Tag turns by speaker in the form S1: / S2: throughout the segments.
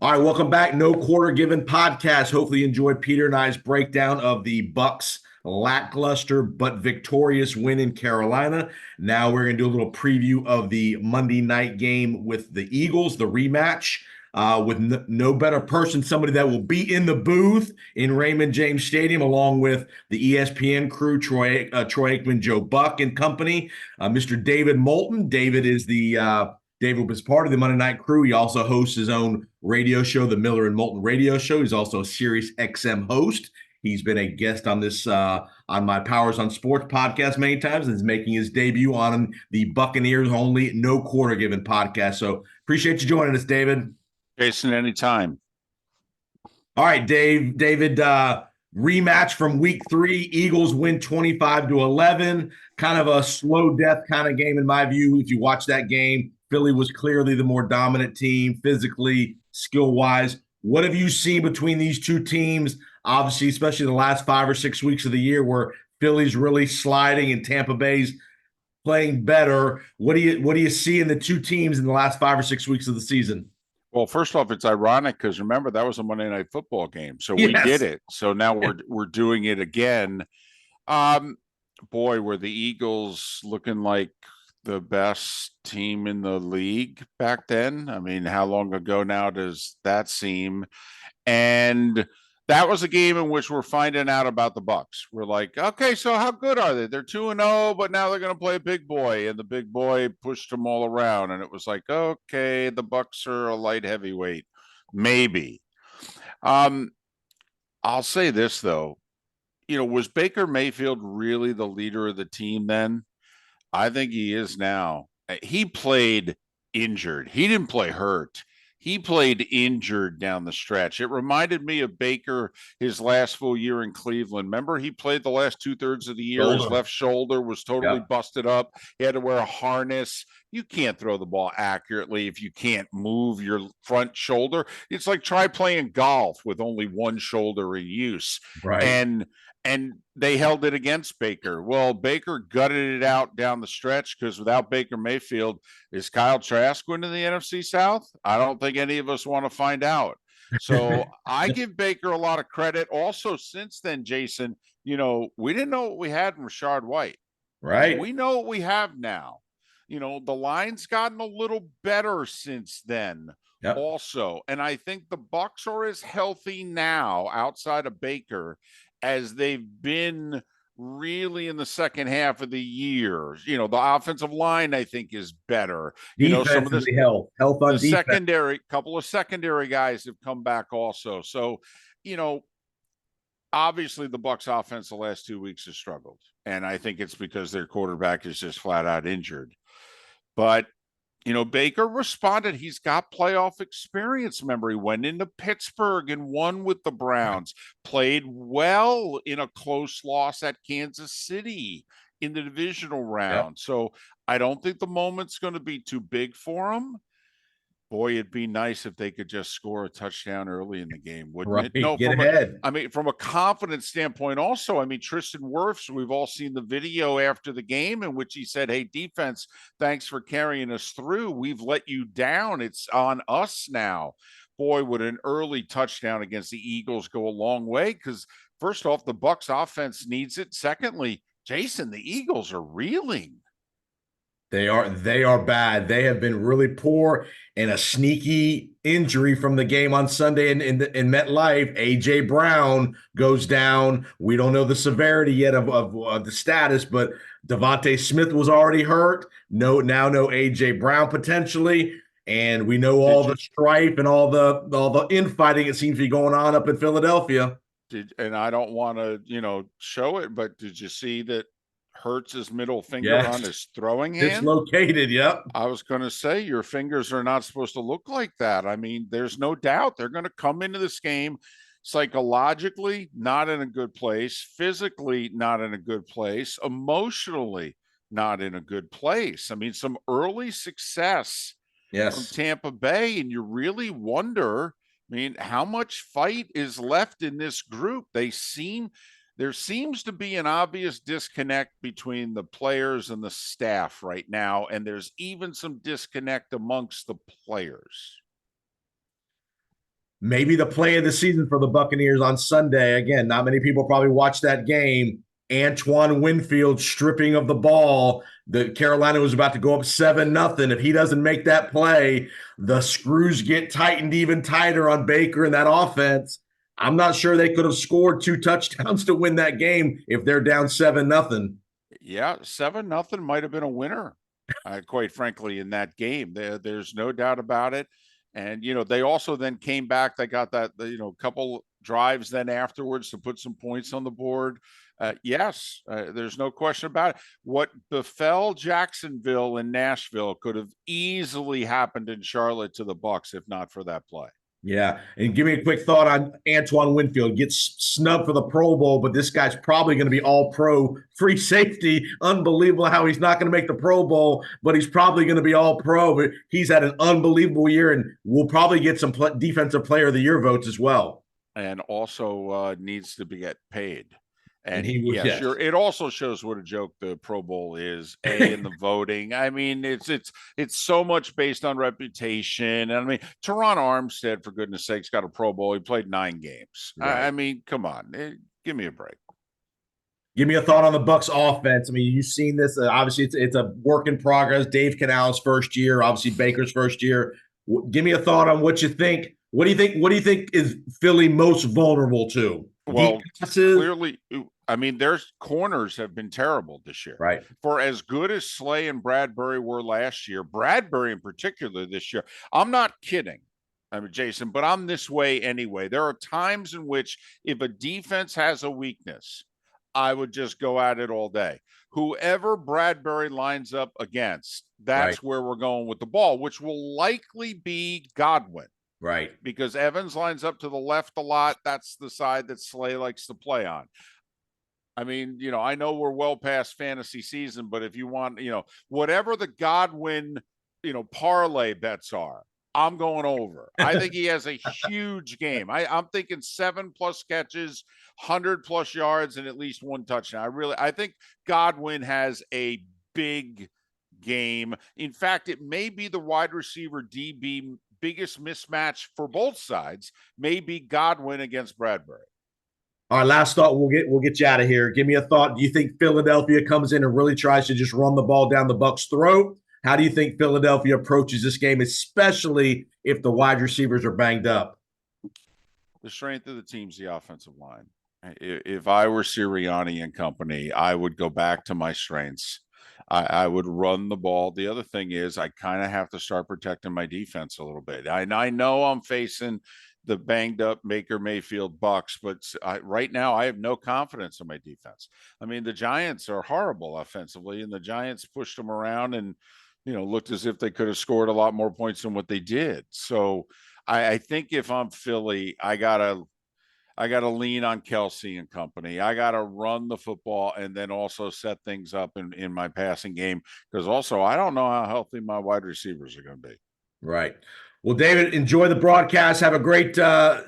S1: All right, welcome back. No Quarter Given podcast. Hopefully, you enjoyed Peter and I's breakdown of the Bucs' lackluster but victorious win in Carolina. Now we're going to do a little preview of the Monday night game with the Eagles, the rematch. With no better person, somebody that will be in the booth in Raymond James Stadium, along with the ESPN crew, Troy Aikman, Joe Buck, and company. Mr. David Moulton. David was part of the Monday Night Crew. He also hosts his own radio show, the Miller and Moulton Radio Show. He's also a Sirius XM host. He's been a guest on this on my Powers on Sports podcast many times, and is making his debut on the Buccaneers only No Quarter Given podcast. So appreciate you joining us, David.
S2: Jason, anytime.
S1: All right, David, rematch from week 3. Eagles win 25-11. Kind of a slow death kind of game in my view. If you watch that game, Philly was clearly the more dominant team, physically, skill-wise. What have you seen between these two teams? Obviously, especially the last 5 or 6 weeks of the year, where Philly's really sliding and Tampa Bay's playing better. What do you see in the two teams in the last 5 or 6 weeks of the season?
S2: Well, first off, it's ironic because remember that was a Monday Night Football game, so
S1: Yes.
S2: we did it. So now we're doing it again. Boy, were the Eagles looking like the best team in the league back then? I mean, how long ago now does that seem? And that was a game in which we're finding out about the Bucs. We're like, okay, so how good are they? They're 2-0, but now they're going to play a big boy, and the big boy pushed them all around. And it was like, okay, the Bucs are a light heavyweight, maybe. I'll say this though, was Baker Mayfield really the leader of the team then? I think he is now. He played injured. He didn't play hurt. He played injured down the stretch. It reminded me of Baker his last full year in Cleveland. Remember, he played the last 2/3 of the year. His left shoulder was totally busted up. He had to wear a harness. You can't throw the ball accurately if you can't move your front shoulder. It's like try playing golf with only one shoulder in use.
S1: Right.
S2: And they held it against Baker. Well, Baker gutted it out down the stretch because without Baker Mayfield, is Kyle Trask winning the NFC South? I don't think any of us want to find out. So I give Baker a lot of credit. Also, since then, Jason, we didn't know what we had in Rashard White.
S1: Right.
S2: We know what we have now. The line's gotten a little better since then. Yep. Also, and I think the Bucs are as healthy now outside of Baker as they've been really in the second half of the year. The offensive line, I think, is better.
S1: Some of the health on
S2: the secondary, couple of secondary guys have come back also. So, obviously the Bucs offense the last 2 weeks has struggled. And I think it's because their quarterback is just flat out injured. But Baker responded. He's got playoff experience. Remember, he went into Pittsburgh and won with the Browns, played well in a close loss at Kansas City in the divisional round. Yep. So I don't think the moment's going to be too big for him. Boy, it'd be nice if they could just score a touchdown early in the game, wouldn't it?
S1: No, get ahead.
S2: From a confidence standpoint also, Tristan Wirfs, we've all seen the video after the game in which he said, hey, defense, thanks for carrying us through. We've let you down. It's on us now. Boy, would an early touchdown against the Eagles go a long way because, first off, the Bucs offense needs it. Secondly, Jason, the Eagles are reeling.
S1: They are bad. They have been really poor, and a sneaky injury from the game on Sunday in MetLife. A.J. Brown goes down. We don't know the severity yet of the status, but Devontae Smith was already hurt. No A.J. Brown potentially, and we know all the strife and all the infighting it seems to be going on up in Philadelphia.
S2: And I don't want to show it, but did you see that Hurts his middle finger on his throwing hand?
S1: Dislocated, yep.
S2: I was going to say, your fingers are not supposed to look like that. There's no doubt they're going to come into this game psychologically not in a good place, physically not in a good place, emotionally not in a good place. Some early success from Tampa Bay, and you really wonder, how much fight is left in this group? There seems to be an obvious disconnect between the players and the staff right now, and there's even some disconnect amongst the players.
S1: maybe the play of the season for the Buccaneers on Sunday. Again, not many people probably watched that game. Antoine Winfield stripping of the ball. The Carolina was about to go up 7-0. If he doesn't make that play, the screws get tightened even tighter on Baker and that offense. I'm not sure they could have scored 2 touchdowns to win that game if they're down 7-0.
S2: Yeah, 7-0 might have been a winner, quite frankly, in that game. There's no doubt about it. And, they also then came back. They got that, couple drives then afterwards to put some points on the board. Yes, there's no question about it. What befell Jacksonville and Nashville could have easily happened in Charlotte to the Bucs if not for that play.
S1: Yeah, and give me a quick thought on Antoine Winfield. Gets snubbed for the Pro Bowl, but this guy's probably going to be all pro free safety. Unbelievable how he's not going to make the Pro Bowl, but he's probably going to be all pro. But he's had an unbelievable year and will probably get some defensive player of the year votes as well.
S2: And also needs to get paid. And
S1: he was,
S2: yeah, sure. It also shows what a joke the Pro Bowl is. In the voting. I mean, it's so much based on reputation. And I mean, Teron Armstead, for goodness sakes, got a Pro Bowl. He played 9 games. Right. I mean, come on, give me a break.
S1: Give me a thought on the Bucs offense. I mean, you've seen this. Obviously, it's a work in progress. Dave Canales' first year, obviously Baker's first year. Give me a thought on what you think. What do you think? What do you think is Philly most vulnerable to?
S2: Well, clearly, I mean, their corners have been terrible this year.
S1: Right.
S2: For as good as Slay and Bradbury were last year, Bradbury in particular this year, I'm not kidding. I mean, Jason, but I'm this way anyway. There are times in which if a defense has a weakness, I would just go at it all day. Whoever Bradbury lines up against, that's where we're going with the ball, which will likely be Godwin.
S1: Right.
S2: Because Evans lines up to the left a lot. That's the side that Slay likes to play on. I mean, I know we're well past fantasy season, but if you want, whatever the Godwin, parlay bets are, I'm going over. I think he has a huge game. I'm thinking 7+ catches, 100+ yards, and at least 1 touchdown. I think Godwin has a big game. In fact, it may be the wide receiver DB biggest mismatch for both sides, may be Godwin against Bradbury.
S1: All right, last thought. We'll get you out of here. Give me a thought. Do you think Philadelphia comes in and really tries to just run the ball down the Bucs' throat? How do you think Philadelphia approaches this game, especially if the wide receivers are banged up?
S2: The strength of the team's the offensive line. If I were Sirianni and company, I would go back to my strengths. I would run the ball. The other thing is I kind of have to start protecting my defense a little bit. I know I'm facing the banged up Baker Mayfield Bucs, but right now I have no confidence in my defense. I mean, the Giants are horrible offensively, and the Giants pushed them around and, looked as if they could have scored a lot more points than what they did. So I think if I'm Philly, I gotta lean on Kelsey and company. I got to run the football and then also set things up in my passing game, because also I don't know how healthy my wide receivers are going to be.
S1: Right. Well, David, enjoy the broadcast. Have a great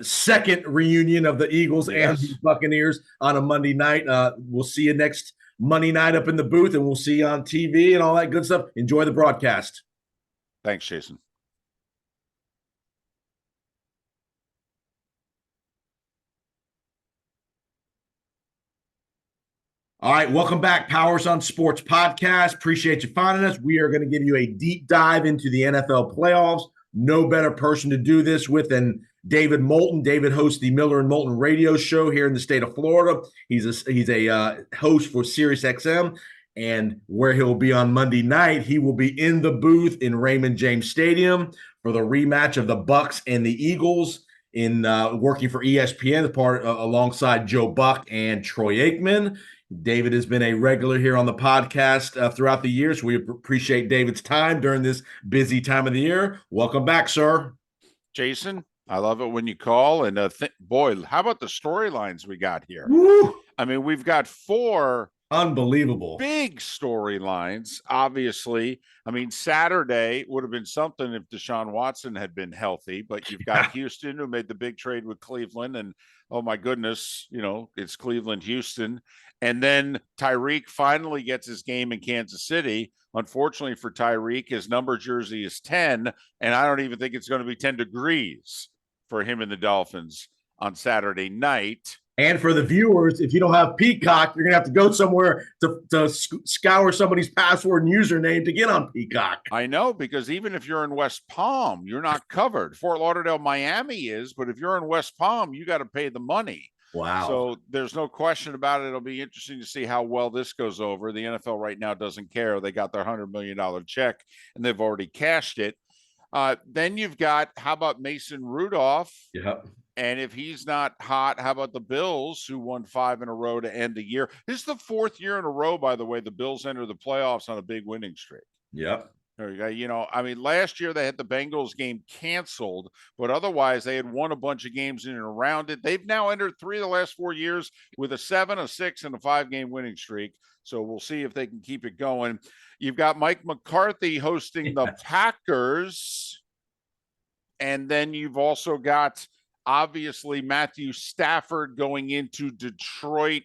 S1: second reunion of the Eagles and the Buccaneers on a Monday night. We'll see you next Monday night up in the booth, and we'll see you on TV and all that good stuff. Enjoy the broadcast.
S2: Thanks, Jason.
S1: All right, welcome back, Powers on Sports podcast. Appreciate you finding us. We are going to give you a deep dive into the NFL playoffs. No better person to do this with than David Moulton. David hosts the Miller and Moulton radio show here in the state of Florida. He's a host for Sirius XM, and where he'll be on Monday night, he will be in the booth in Raymond James Stadium for the rematch of the Bucs and the Eagles in working for ESPN, alongside Joe Buck and Troy Aikman. David has been a regular here on the podcast throughout the year, so we appreciate David's time during this busy time of the year. Welcome back, sir.
S2: Jason, I love it when you call. And boy, how about the storylines we got here?
S1: Woo!
S2: I mean, we've got 4
S1: unbelievable
S2: big storylines, obviously. I mean, Saturday would have been something if Deshaun Watson had been healthy, but you've got Houston, who made the big trade with Cleveland, and oh my goodness, it's Cleveland, Houston. And then Tyreek finally gets his game in Kansas City. Unfortunately for Tyreek, his number jersey is 10, and I don't even think it's going to be 10 degrees for him and the Dolphins on Saturday night.
S1: And for the viewers, if you don't have Peacock, you're going to have to go somewhere to scour somebody's password and username to get on Peacock.
S2: I know, because even if you're in West Palm, you're not covered. Fort Lauderdale, Miami is, but if you're in West Palm, you got to pay the money.
S1: Wow.
S2: So there's no question about it. It'll be interesting to see how well this goes over. The NFL right now doesn't care. They got their $100 million check, and they've already cashed it. Then you've got, how about Mason Rudolph?
S1: Yep.
S2: And if he's not hot, how about the Bills, who won 5 in a row to end the year? This is the 4th year in a row, by the way, the Bills enter the playoffs on a big winning streak.
S1: Yep.
S2: There you go. You know, I mean, last year they had the Bengals game canceled, but otherwise they had won a bunch of games in and around it. They've now entered 3 of the last 4 years with a 7, a 6, and a 5-game winning streak. So we'll see if they can keep it going. You've got Mike McCarthy hosting the Packers. And then you've also got, obviously, Matthew Stafford going into Detroit.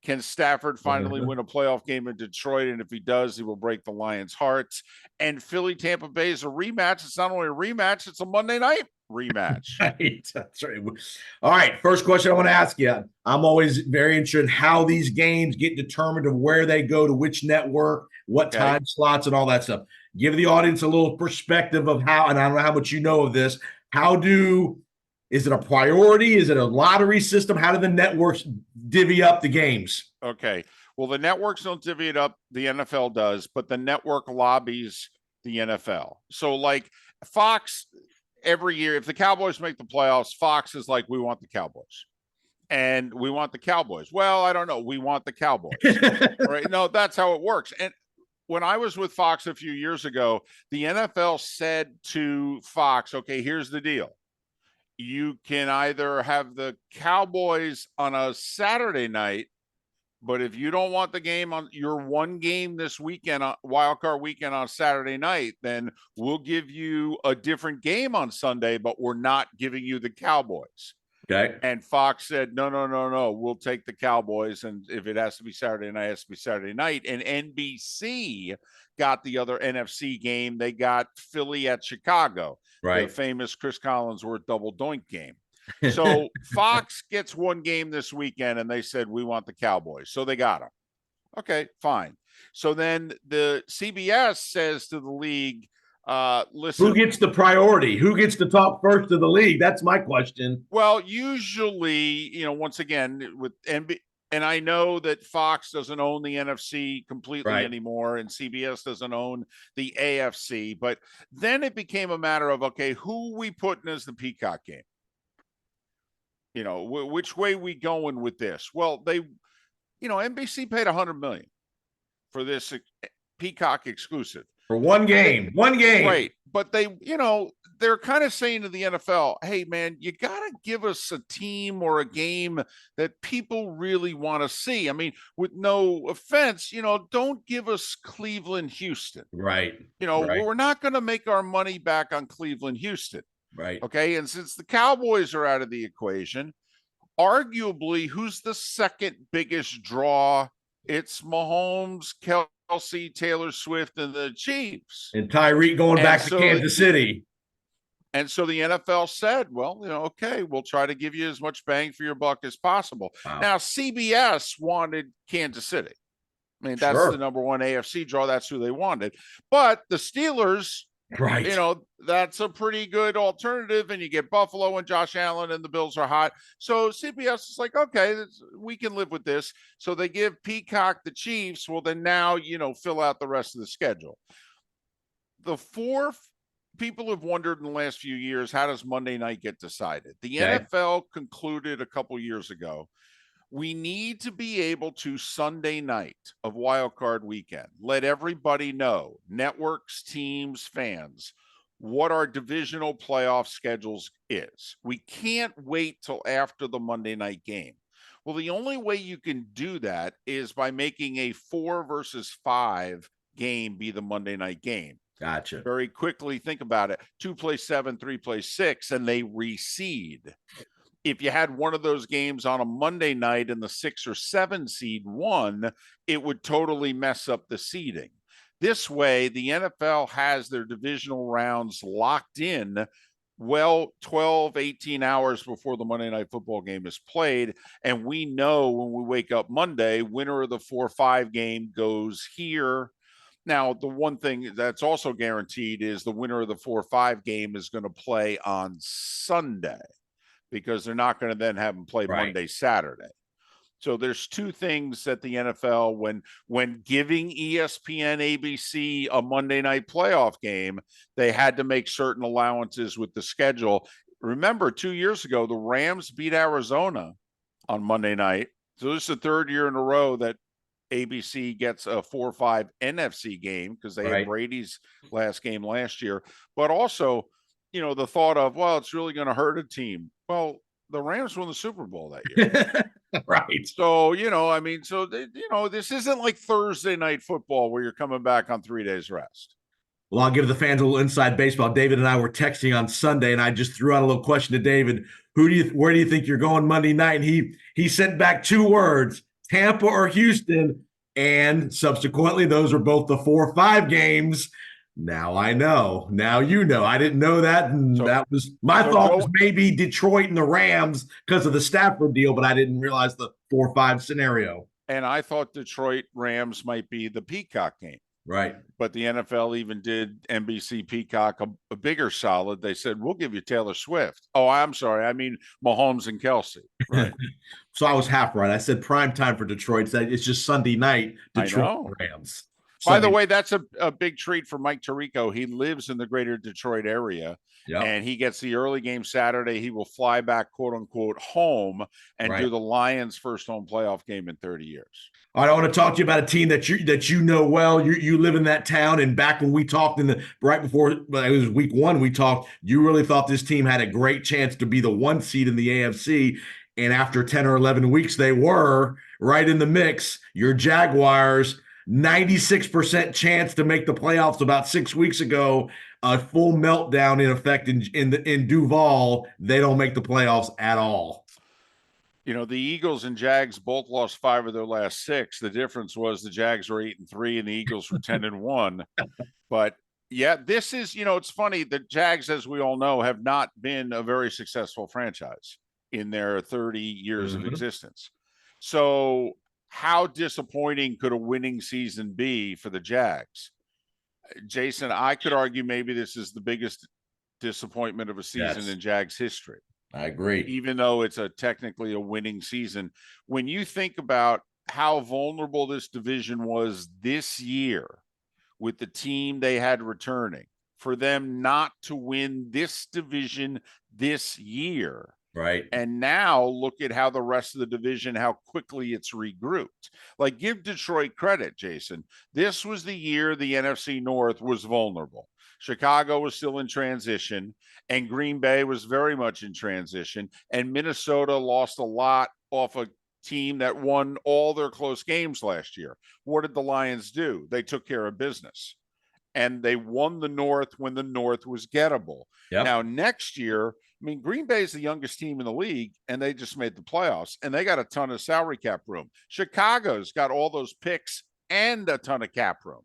S2: Can Stafford finally win a playoff game in Detroit? And if he does, he will break the Lions' hearts. And Philly-Tampa Bay is a rematch. It's not only a rematch, it's a Monday night rematch.
S1: Right. That's right. All right. First question I want to ask you. I'm always very interested in how these games get determined, of where they go to which network, what time slots, and all that stuff. Give the audience a little perspective of how, and I don't know how much you know of this. Is it a priority? Is it a lottery system? How do the networks divvy up the games?
S2: Okay. Well, the networks don't divvy it up. The NFL does, but the network lobbies the NFL. So like Fox, every year, if the Cowboys make the playoffs, Fox is like, we want the Cowboys. And we want the Cowboys. Well, I don't know. We want the Cowboys. Right? No, that's how it works. And when I was with Fox a few years ago, the NFL said to Fox, okay, here's the deal. You can either have the Cowboys on a Saturday night, but if you don't want the game on your one game this weekend, wildcard weekend on Saturday night, then we'll give you a different game on Sunday, but we're not giving you the Cowboys.
S1: Okay.
S2: And Fox said, no, we'll take the Cowboys. And if it has to be Saturday night, it has to be Saturday night. And NBC got the other NFC game. They got Philly at Chicago,
S1: right?
S2: The famous Chris Collinsworth double doink game. So Fox gets one game this weekend, and they said, we want the Cowboys. So they got them. Okay, fine. So then the CBS says to the league, listen,
S1: who gets the priority? Who gets to talk first to the league? That's my question.
S2: Well, usually, you know, once again, with NBA, and I know that Fox doesn't own the NFC completely anymore, and CBS doesn't own the AFC, but then it became a matter of, okay, who we putting as the Peacock game? You know, which way we going with this? Well, NBC paid $100 million for this Peacock exclusive.
S1: For one game.
S2: Right. But they're kind of saying to the NFL, hey, man, you got to give us a team or a game that people really want to see. I mean, with no offense, don't give us Cleveland, Houston.
S1: Right.
S2: We're not going to make our money back on Cleveland, Houston.
S1: Right. Okay.
S2: And since the Cowboys are out of the equation, arguably, who's the second biggest draw? It's Mahomes, Kelsey, Taylor Swift, and the Chiefs.
S1: And Tyreek going back to Kansas City.
S2: And so the NFL said, well, okay, we'll try to give you as much bang for your buck as possible. Wow. Now, CBS wanted Kansas City. I mean, that's the number one AFC draw. That's who they wanted. But the Steelers, that's a pretty good alternative. And you get Buffalo and Josh Allen, and the Bills are hot. So CBS is like, okay, we can live with this. So they give Peacock the Chiefs. Well, then now, fill out the rest of the schedule. The fourth people have wondered in the last few years, how does Monday night get decided? The NFL concluded a couple years ago, we need to be able to Sunday night of wildcard weekend, let everybody know, networks, teams, fans, what our divisional playoff schedules is. We can't wait till after the Monday night game. Well, the only way you can do that is by making a 4 versus 5 game be the Monday night game.
S1: Gotcha.
S2: Very quickly, think about it. 2 plays 7, 3 plays 6, and they reseed. If you had one of those games on a Monday night and the 6 or 7 seed won, it would totally mess up the seeding. This way, the NFL has their divisional rounds locked in well 12, 18 hours before the Monday Night Football game is played. And we know when we wake up Monday, winner of the 4-5 game goes here. Now, the one thing that's also guaranteed is the winner of the 4-5 game is going to play on Sunday, because they're not going to then have them play
S1: Right.
S2: Monday, Saturday. So there's two things that the NFL, when giving ESPN ABC a Monday night playoff game, they had to make certain allowances with the schedule. Remember, 2 years ago, the Rams beat Arizona on Monday night. So this is the third year in a row that ABC gets a 4-5 NFC game, because they had Brady's last game last year. But also, the thought of, well, it's really going to hurt a team. Well, the Rams won the Super Bowl that year.
S1: Right.
S2: So, this isn't like Thursday night football where you're coming back on 3 days rest.
S1: Well, I'll give the fans a little inside baseball. David and I were texting on Sunday, and I just threw out a little question to David. Where do you think you're going Monday night? And he sent back 2 words, Tampa or Houston. And subsequently, those are both the 4-5 games. Now I know. Now you know. I didn't know that. And that was my thought was maybe Detroit and the Rams because of the Stafford deal, but I didn't realize the 4-5 scenario.
S2: And I thought Detroit Rams might be the Peacock game.
S1: Right.
S2: But the NFL even did NBC Peacock a bigger solid. They said, we'll give you Taylor Swift. Oh, I'm sorry. I mean, Mahomes and Kelsey. Right.
S1: So I was half right. I said prime time for Detroit. It's just Sunday night, Detroit Rams.
S2: By the way, that's a big treat for Mike Tirico. He lives in the greater Detroit area, and he gets the early game Saturday. He will fly back, quote unquote, home and do the Lions' first home playoff game in 30 years.
S1: All right, I want to talk to you about a team that you know well. You live in that town, and back when we talked right before it was week 1, we talked. You really thought this team had a great chance to be the 1 seed in the AFC, and after 10 or 11 weeks, they were right in the mix. Your Jaguars. 96% chance to make the playoffs about 6 weeks ago. A full meltdown in effect in Duval. They don't make the playoffs at all.
S2: The Eagles and Jags both lost 5 of their last 6. The difference was the Jags were 8-3 and the Eagles were 10-1. But yeah, this is, it's funny. The Jags, as we all know, have not been a very successful franchise in their 30 years of existence. So how disappointing could a winning season be for the Jags? Jason, I could argue maybe this is the biggest disappointment of a season in Jags history.
S1: I agree.
S2: Even though it's technically a winning season. When you think about how vulnerable this division was this year with the team they had returning, for them not to win this division this year,
S1: right?
S2: And now look at how the rest of the division, how quickly it's regrouped. Like, give Detroit credit, Jason. This was the year the NFC North was vulnerable. Chicago was still in transition, and Green Bay was very much in transition, and Minnesota lost a lot off a team that won all their close games last year. What did the Lions do? They took care of business, and they won the North when the North was gettable. Now, next year, Green Bay is the youngest team in the league, and they just made the playoffs, and they got a ton of salary cap room. Chicago's got all those picks and a ton of cap room.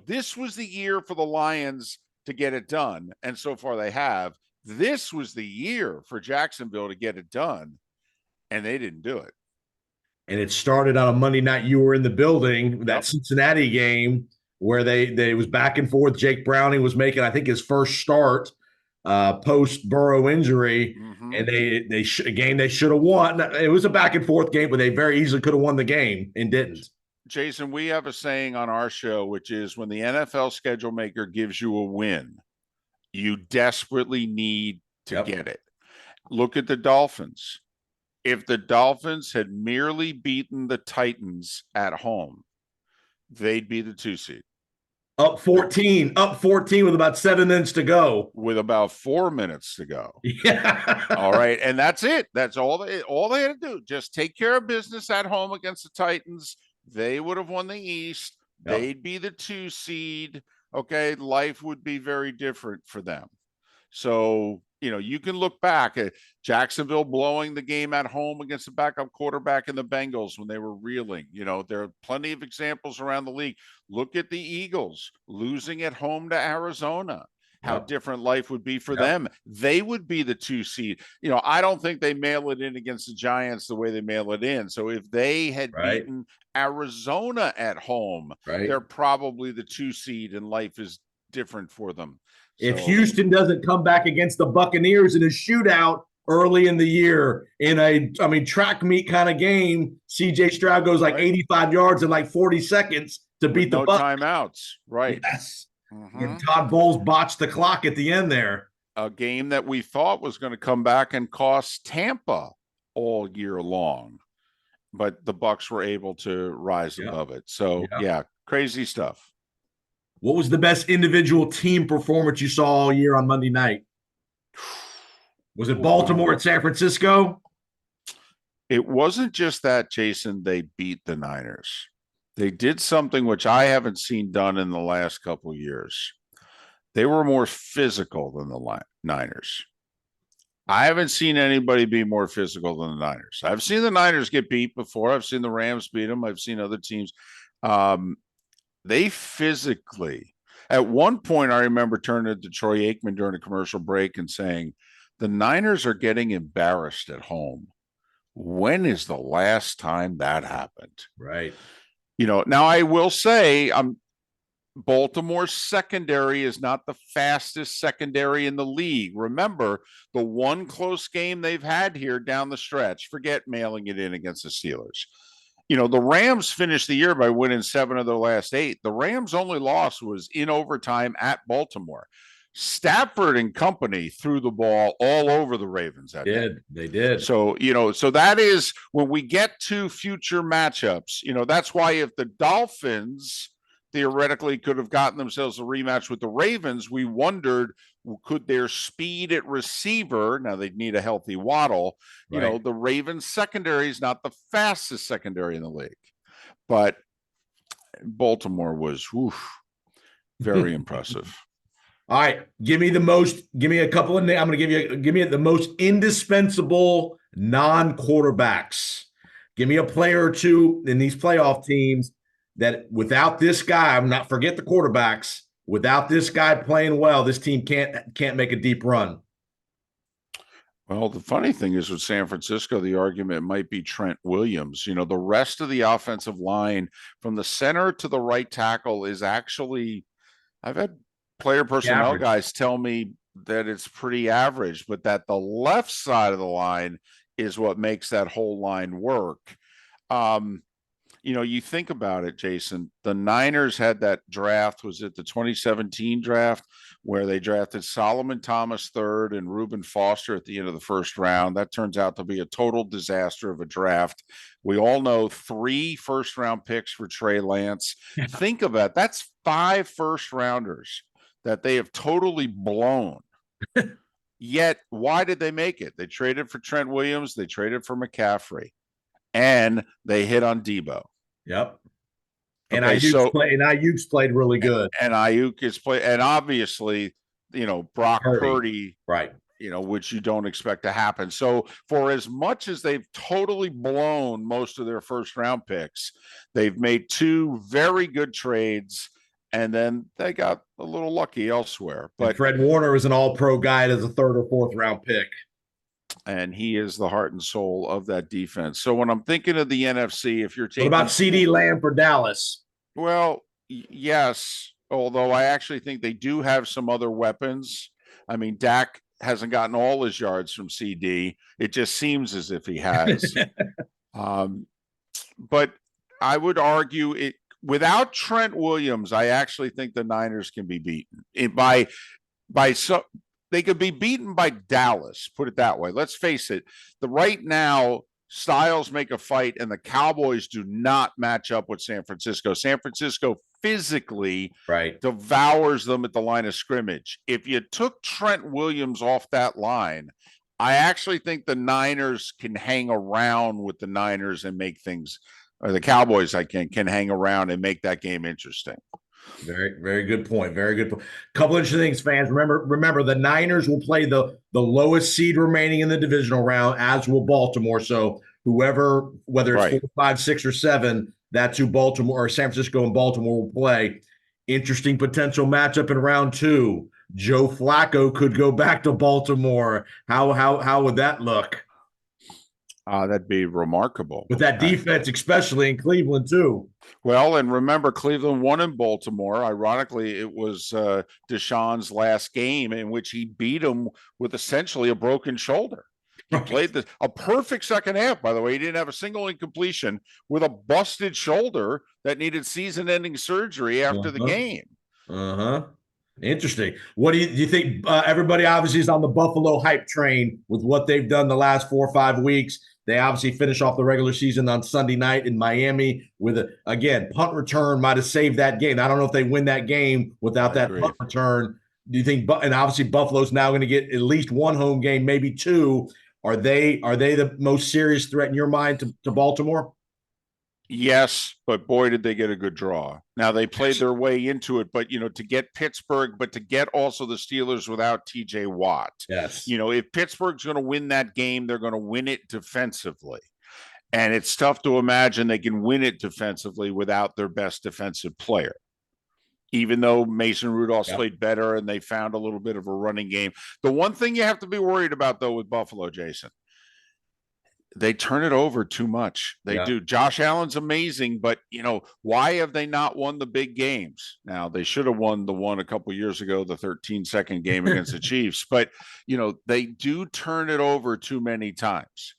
S2: This was the year for the Lions to get it done, and so far they have. This was the year for Jacksonville to get it done, and they didn't do it.
S1: And it started on a Monday night. You were in the building, that Cincinnati game, where they was back and forth. Jake Browning was making, I think, his first start post Burrow injury, and they should have won. It was a back and forth game, but they very easily could have won the game and didn't.
S2: Jason, we have a saying on our show, which is when the NFL schedule maker gives you a win, you desperately need to get it. Look at the Dolphins. If the Dolphins had merely beaten the Titans at home, they'd be the 2 seed.
S1: Up 14 with about 7 minutes to go.
S2: With about 4 minutes to go.
S1: Yeah.
S2: All right. And that's it. That's all they had to do. Just take care of business at home against the Titans. They would have won the East. They'd be the 2 seed. Okay. Life would be very different for them. So, you can look back at Jacksonville blowing the game at home against the backup quarterback in the Bengals when they were reeling. There are plenty of examples around the league. Look at the Eagles losing at home to Arizona. how different life would be for them. They would be the 2 seed. I don't think they mail it in against the Giants the way they mail it in. So if they had beaten Arizona at home, they're probably the 2 seed, and life is different for them.
S1: If Houston doesn't come back against the Buccaneers in a shootout early in the year in a track meet kind of game, CJ Stroud goes like 85 yards in like 40 seconds to beat the Bucs.
S2: Timeouts. Right.
S1: Yes. And Todd Bowles botched the clock at the end there.
S2: A game that we thought was going to come back and cost Tampa all year long, but the Bucs were able to rise above it. So crazy stuff.
S1: What was the best individual team performance you saw all year on Monday night? Was it Baltimore at San Francisco?
S2: It wasn't just that, Jason. They beat the Niners. They did something which I haven't seen done in the last couple of years. They were more physical than the Niners. I haven't seen anybody be more physical than the Niners. I've seen the Niners get beat before. I've seen the Rams beat them. I've seen other teams. They physically, at one point, I remember turning to Troy Aikman during a commercial break and saying, the Niners are getting embarrassed at home. When is the last time that happened?
S1: Right.
S2: Now I will say Baltimore's secondary is not the fastest secondary in the league. Remember, the one close game they've had here down the stretch, forget mailing it in against the Steelers. The Rams finished the year by winning 7 of their last 8. The Rams' only loss was in overtime at Baltimore. Stafford and company threw the ball all over the Ravens that day.
S1: They did.
S2: So, so that is when we get to future matchups, that's why if the Dolphins theoretically could have gotten themselves a rematch with the Ravens, we wondered, could their speed at receiver, now they'd need a healthy Waddle, the Ravens secondary is not the fastest secondary in the league, but Baltimore was very impressive.
S1: All right, give me a couple of names. I'm going to give me the most indispensable non-quarterbacks. Give me a player or two in these playoff teams that without this guy, forget the quarterbacks, without this guy playing well, this team can't make a deep run.
S2: Well, the funny thing is with San Francisco, the argument might be Trent Williams. The rest of the offensive line from the center to the right tackle is actually, I've had player personnel guys tell me that it's pretty average, but that the left side of the line is what makes that whole line work. You think about it, Jason, the Niners had that draft, was it the 2017 draft, where they drafted Solomon Thomas third and Reuben Foster at the end of the first round. That turns out to be a total disaster of a draft. We all know 3 first-round picks for Trey Lance. Think about it. That's 5 first-rounders that they have totally blown. Yet, why did they make it? They traded for Trent Williams. They traded for McCaffrey. And they hit on Debo.
S1: Yep. And Ayuk's played really good.
S2: And Ayuk is played, and obviously, Brock Purdy,
S1: right?
S2: Which you don't expect to happen. So, for as much as they've totally blown most of their first round picks, they've made 2 very good trades, and then they got a little lucky elsewhere. But
S1: and Fred Warner is an all-pro guy as a 3rd or 4th round pick.
S2: And he is the heart and soul of that defense. So when I'm thinking of the NFC, if you're taking,
S1: what about CD Lamb for Dallas?
S2: Well, yes, although I actually think they do have some other weapons. I mean, Dak hasn't gotten all his yards from CD. It just seems as if he has. But I would argue it without Trent Williams. I actually think the Niners can be beaten they could be beaten by Dallas, put it that way. Let's face it. Right now, styles make a fight, and the Cowboys do not match up with San Francisco. San Francisco physically devours them at the line of scrimmage. If you took Trent Williams off that line, I actually think the Niners can hang around with the Niners and make things, or the Cowboys can hang around and make that game interesting.
S1: Very, very good point. Very good point. Couple interesting things, fans. Remember, the Niners will play the lowest seed remaining in the divisional round, as will Baltimore. So whoever, whether it's 4, 5, 6, or 7, that's who Baltimore or San Francisco and Baltimore will play. Interesting potential matchup in round 2. Joe Flacco could go back to Baltimore. How would that look
S2: That'd be remarkable.
S1: with that defense, especially in Cleveland too?
S2: Well, and remember, Cleveland won in Baltimore. Ironically, it was Deshaun's last game in which he beat him with essentially a broken shoulder. He played a perfect second half, by the way. He didn't have a single incompletion with a busted shoulder that needed season-ending surgery after the game.
S1: Interesting. What do you think? Everybody obviously is on the Buffalo hype train with what they've done the last 4 or 5 weeks. They obviously finish off the regular season on Sunday night in Miami with again, punt return might have saved that game. I don't know if they win that game without that punt return. Do you think? And obviously Buffalo's now going to get at least one home game, maybe two. Are they the most serious threat in your mind to Baltimore?
S2: Yes, but boy, did they get a good draw. Now they played their way into it, but to get Pittsburgh, but to get also the Steelers without TJ Watt.
S1: Yes.
S2: If Pittsburgh's going to win that game, they're going to win it defensively. And it's tough to imagine they can win it defensively without their best defensive player. Even though Mason Rudolph played better and they found a little bit of a running game. The one thing you have to be worried about, though, with Buffalo, Jason, they turn it over too much. They do. Josh Allen's amazing, but why have they not won the big games? Now they should have won the one a couple of years ago, the 13-second game against the Chiefs, but they do turn it over too many times.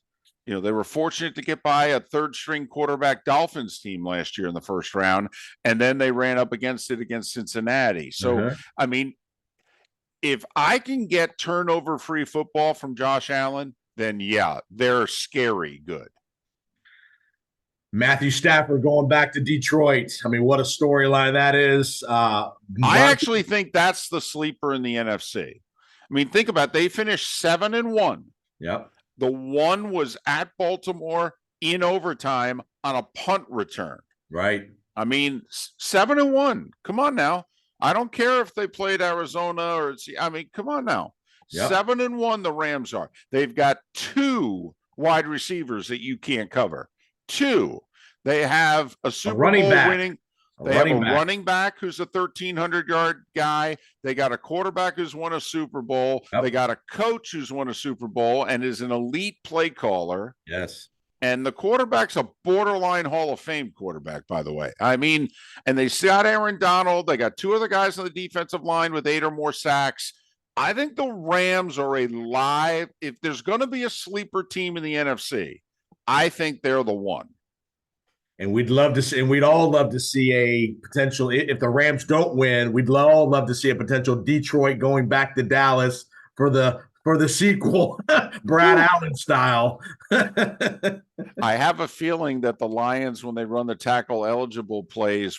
S2: They were fortunate to get by a third-string quarterback Dolphins team last year in the first round, and then they ran up against Cincinnati. So, I mean, if I can get turnover-free football from Josh Allen, then they're scary good.
S1: Matthew Stafford going back to Detroit. I mean, what a storyline that is.
S2: I actually think that's the sleeper in the NFC. I mean, think about it. They finished 7-1.
S1: Yep.
S2: The one was at Baltimore in overtime on a punt return.
S1: Right.
S2: I mean, 7-1. Come on now. I don't care if they played Arizona or come on now. Yep. 7-1 the Rams are. They've got 2 wide receivers that you can't cover. 2. They have a Super Bowl winning. They have a running back who's a 1,300-yard guy. They got a quarterback who's won a Super Bowl. Yep. They got a coach who's won a Super Bowl and is an elite play caller.
S1: Yes.
S2: And the quarterback's a borderline Hall of Fame quarterback, by the way. I mean, and they got Aaron Donald. They got 2 other guys on the defensive line with 8 or more sacks. I think the Rams are if there's going to be a sleeper team in the NFC, I think they're the one.
S1: And we'd all love to see a potential, if the Rams don't win, we'd all love to see a potential Detroit going back to Dallas for the sequel, Brad Allen style.
S2: I have a feeling that the Lions, when they run the tackle eligible plays,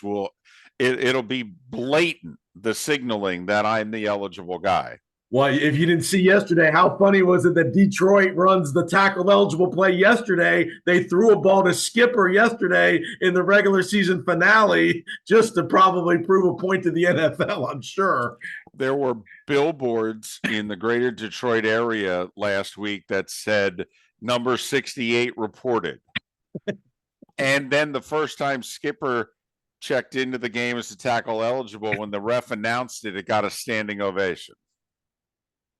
S2: it'll be blatant, the signaling that I'm the eligible guy.
S1: Well, if you didn't see yesterday, how funny was it that Detroit runs the tackle eligible play yesterday? They threw a ball to Skipper yesterday in the regular season finale just to probably prove a point to the NFL, I'm sure.
S2: There were billboards in the greater Detroit area last week that said number 68 reported. And then the first time Skipper checked into the game as a tackle eligible, when the ref announced it, it got a standing ovation.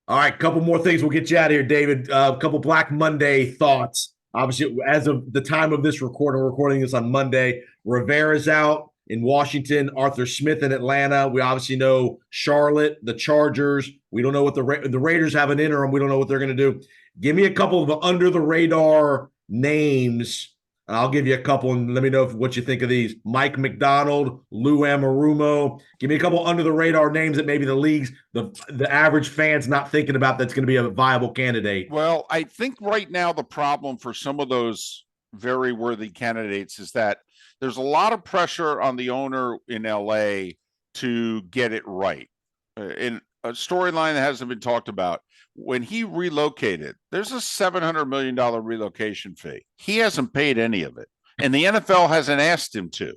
S1: All right, a couple more things. We'll get you out of here, David. A couple Black Monday thoughts. Obviously, as of the time of this recording, we're recording this on Monday. Rivera's out in Washington. Arthur Smith in Atlanta. We obviously know Charlotte, the Chargers. We don't know what the Raiders have an interim. We don't know what they're going to do. Give me a couple of under-the-radar names. I'll give you a couple and let me know what you think of these. Mike McDonald, Lou Anarumo. Give me a couple under-the-radar names that maybe the league's, the average fan's not thinking about that's going to be a viable candidate.
S2: Well, I think right now the problem for some of those very worthy candidates is that there's a lot of pressure on the owner in LA to get it right. In a storyline that hasn't been talked about, when he relocated, there's a $700 million relocation fee. He hasn't paid any of it, and the NFL hasn't asked him to.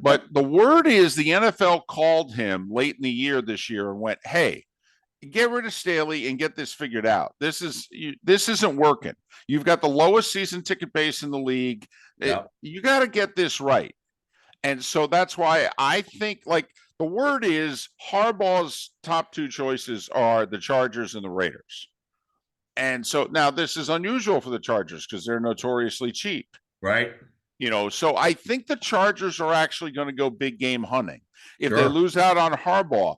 S2: But the word is the NFL called him late in the year this year and went, hey, get rid of Staley and get this figured out. This isn't working. You've got the lowest season ticket base in the league. You got to get this right. And so that's why I think, like, The word is Harbaugh's top two choices are the Chargers and the Raiders. And so now this is unusual for the Chargers because they're notoriously cheap.
S1: Right.
S2: So I think the Chargers are actually going to go big game hunting. If they
S1: Sure.
S2: lose out on Harbaugh,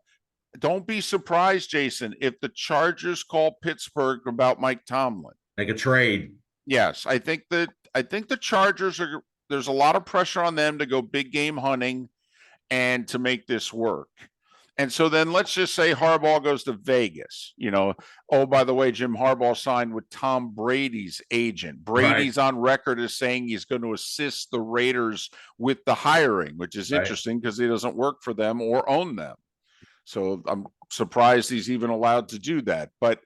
S2: don't be surprised, Jason, if the Chargers call Pittsburgh about Mike Tomlin.
S1: Make a trade.
S2: Yes, I think the Chargers are. There's a lot of pressure on them to go big game hunting and to make this work. And so then let's just say Harbaugh goes to Vegas. Oh, by the way, Jim Harbaugh signed with Tom Brady's agent. Brady's on record as saying he's going to assist the Raiders with the hiring, which is interesting because he doesn't work for them or own them. So I'm surprised he's even allowed to do that. But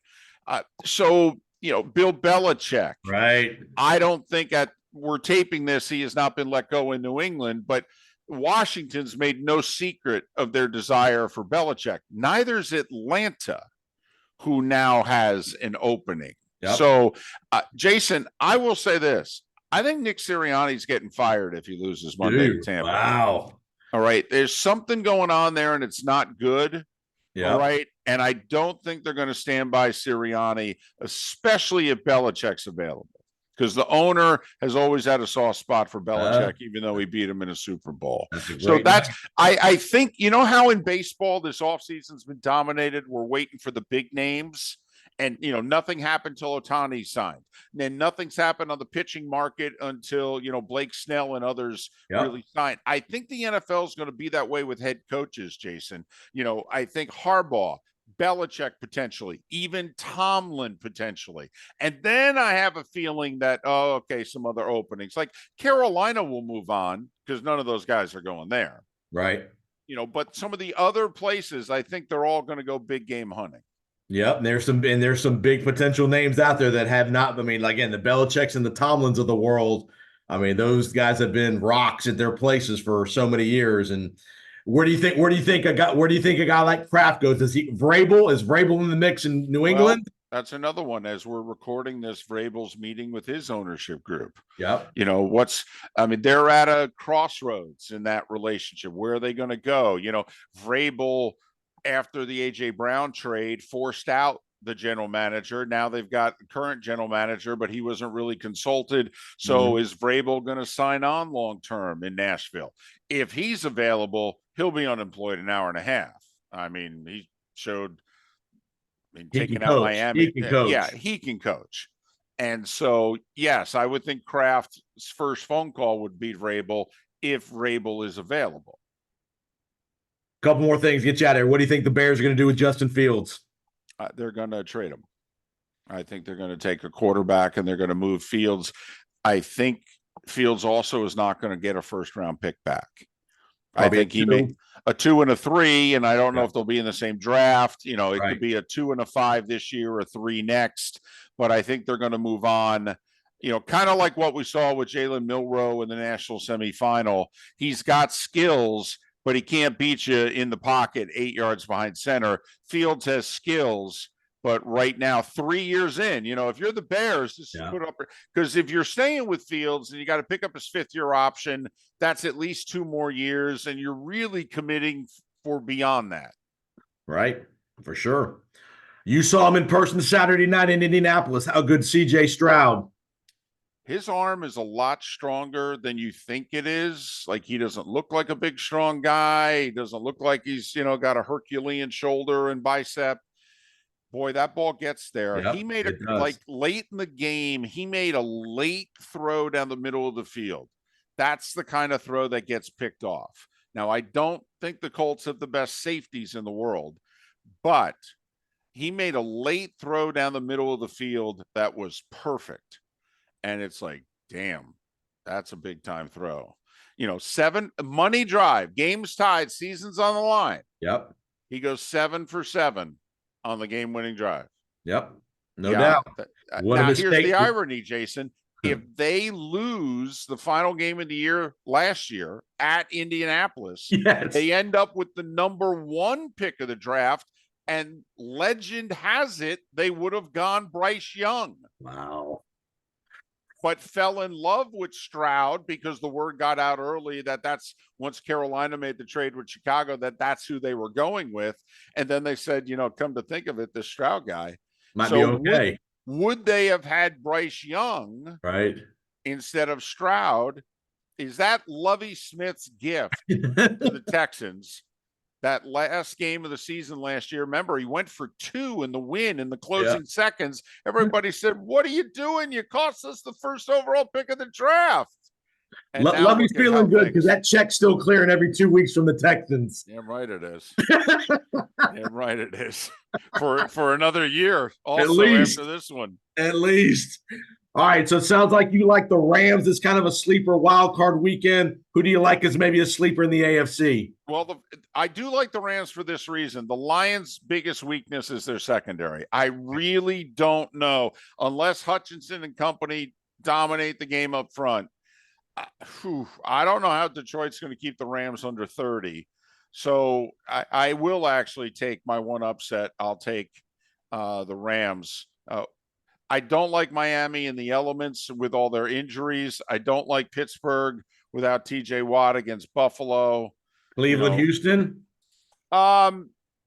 S2: Bill Belichick.
S1: Right.
S2: I don't think we're taping this, he has not been let go in New England, but Washington's made no secret of their desire for Belichick. Neither's Atlanta, who now has an opening. Yep. So, Jason, I will say this. I think Nick Sirianni's getting fired if he loses Monday to Tampa.
S1: Wow.
S2: All right. There's something going on there, and it's not good. Yep. All right. And I don't think they're going to stand by Sirianni, especially if Belichick's available. Because the owner has always had a soft spot for Belichick, even though he beat him in a Super Bowl. I think, how in baseball this offseason's been dominated? We're waiting for the big names. And, nothing happened until Ohtani signed. And then nothing's happened on the pitching market until, Blake Snell and others really signed. I think the NFL is going to be that way with head coaches, Jason. I think Harbaugh, Belichick potentially, even Tomlin potentially. And then I have a feeling that, some other openings. Like Carolina will move on because none of those guys are going there.
S1: Right.
S2: But some of the other places, I think they're all going to go big game hunting.
S1: Yep. And there's some big potential names out there that have not. I mean, again, the Belichicks and the Tomlins of the world. I mean, those guys have been rocks at their places for so many years. And where do you think a guy like Kraft goes? Is Vrabel in the mix in New England?
S2: That's another one. As we're recording this, Vrabel's meeting with his ownership group.
S1: Yep.
S2: They're at a crossroads in that relationship. Where are they going to go? Vrabel, after the A.J. Brown trade, forced out the general manager. Now they've got the current general manager, but he wasn't really consulted. So is Vrabel going to sign on long-term in Nashville? If he's available, he'll be unemployed an hour and a half. I mean, he showed, taking out Miami.
S1: He can coach.
S2: Yeah, he can coach. And so, yes, I would think Kraft's first phone call would be Vrabel if Vrabel is available.
S1: Couple more things, get you out of here. What do you think the Bears are going to do with Justin Fields?
S2: They're going to trade him. I think they're going to take a quarterback and they're going to move Fields. I think Fields also is not going to get a first-round pick back. Probably I think he made a 2 and a 3, and I don't know if they'll be in the same draft. It could be a 2 and a 5 this year, a 3 next. But I think they're going to move on. Kind of like what we saw with Jalen Milroe in the national semifinal. He's got skills, but he can't beat you in the pocket 8 yards behind center. Fields has skills, but right now, 3 years in, if you're the Bears, this is put up, because if you're staying with Fields and you got to pick up his 5th-year option, that's at least 2 more years, and you're really committing for beyond that.
S1: Right, for sure. You saw him in person Saturday night in Indianapolis. How good C.J. Stroud?
S2: His arm is a lot stronger than you think it is. Like, he doesn't look like a big, strong guy. He doesn't look like he's, got a Herculean shoulder and bicep. Boy, that ball gets there.
S1: Yep,
S2: he made late in the game, he made a late throw down the middle of the field. That's the kind of throw that gets picked off. Now, I don't think the Colts have the best safeties in the world, but he made a late throw down the middle of the field that was perfect. And it's like, damn, that's a big time throw. 7 money drive, game's tied, season's on the line.
S1: Yep.
S2: He goes 7 for 7 on the game-winning drive.
S1: Yep. No doubt.
S2: Now, here's the irony, Jason. If they lose the final game of the year last year at Indianapolis, they end up with the number 1 pick of the draft, and legend has it they would have gone Bryce Young.
S1: Wow.
S2: but fell in love with Stroud because the word got out early that that's once Carolina made the trade with Chicago, that's who they were going with. And then they said, come to think of it, this Stroud guy.
S1: Might be
S2: So
S1: okay.
S2: would they have had Bryce Young
S1: Right.
S2: instead of Stroud? Is that Lovie Smith's gift to the Texans? That last game of the season last year, remember, he went for 2 in the win in the closing seconds. Everybody said, what are you doing? You cost us the first overall pick of the draft. And
S1: Lovey's feeling good because that check's still clearing every 2 weeks from the Texans.
S2: Damn right it is. Damn right it is. For another year also, at least, after this one.
S1: At least. All right, so it sounds like you like the Rams as kind of a sleeper wild card weekend. Who do you like as maybe a sleeper in the AFC?
S2: Well, I do like the Rams for this reason. The Lions' biggest weakness is their secondary. I really don't know. Unless Hutchinson and company dominate the game up front, I don't know how Detroit's going to keep the Rams under 30. So I will actually take my one upset. I'll take the Rams. I don't like Miami in the elements with all their injuries. I don't like Pittsburgh without TJ Watt against Buffalo.
S1: Cleveland, Houston.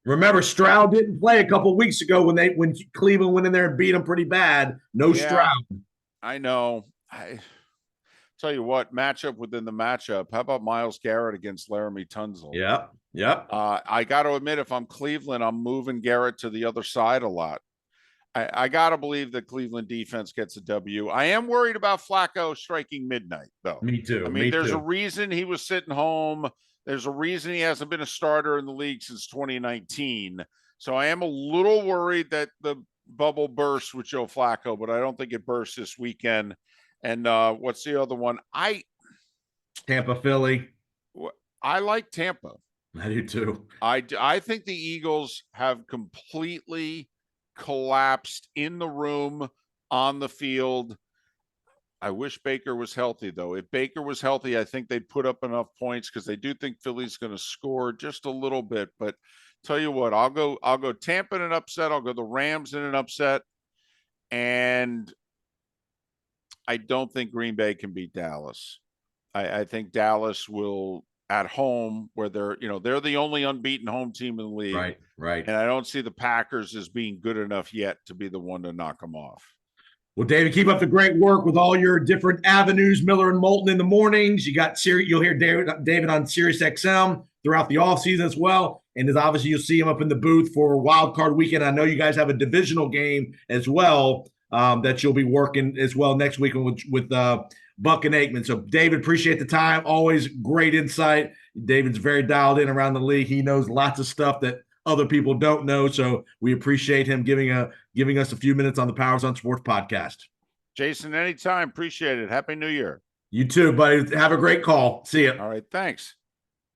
S1: Remember, Stroud didn't play a couple of weeks ago when Cleveland went in there and beat them pretty bad. No Stroud.
S2: I know. I tell you what, matchup within the matchup. How about Myles Garrett against Laramie Tunsil?
S1: Yep.
S2: I got to admit, if I'm Cleveland, I'm moving Garrett to the other side a lot. I got to believe the Cleveland defense gets a W. I am worried about Flacco striking midnight, though.
S1: Me too.
S2: I mean, there's a reason he was sitting home. There's a reason he hasn't been a starter in the league since 2019. So I am a little worried that the bubble bursts with Joe Flacco, but I don't think it bursts this weekend. And what's the other one?
S1: Tampa, Philly.
S2: I like Tampa.
S1: I do too.
S2: I think the Eagles have completely collapsed in the room, on the field. I wish Baker was healthy, though. If Baker was healthy, I think they'd put up enough points because they do think Philly's going to score just a little bit. But tell you what, I'll go Tampa in an upset. I'll go the Rams in an upset. And I don't think Green Bay can beat Dallas. I think Dallas will, at home, where they're the only unbeaten home team in the league.
S1: Right.
S2: And I don't see the Packers as being good enough yet to be the one to knock them off.
S1: Well, David, keep up the great work with all your different avenues. Miller and Moulton in the mornings. You'll hear David on Sirius XM throughout the offseason as well. And as obviously you'll see him up in the booth for Wild Card Weekend. I know you guys have a divisional game as well that you'll be working as well next week with Buck and Aikman. So, David, appreciate the time. Always great insight. David's very dialed in around the league. He knows lots of stuff that other people don't know. So we appreciate him giving us a few minutes on the Powers on Sports podcast.
S2: Jason, anytime. Appreciate it. Happy New Year.
S1: You too, buddy. Have a great call. See ya.
S2: All right. Thanks.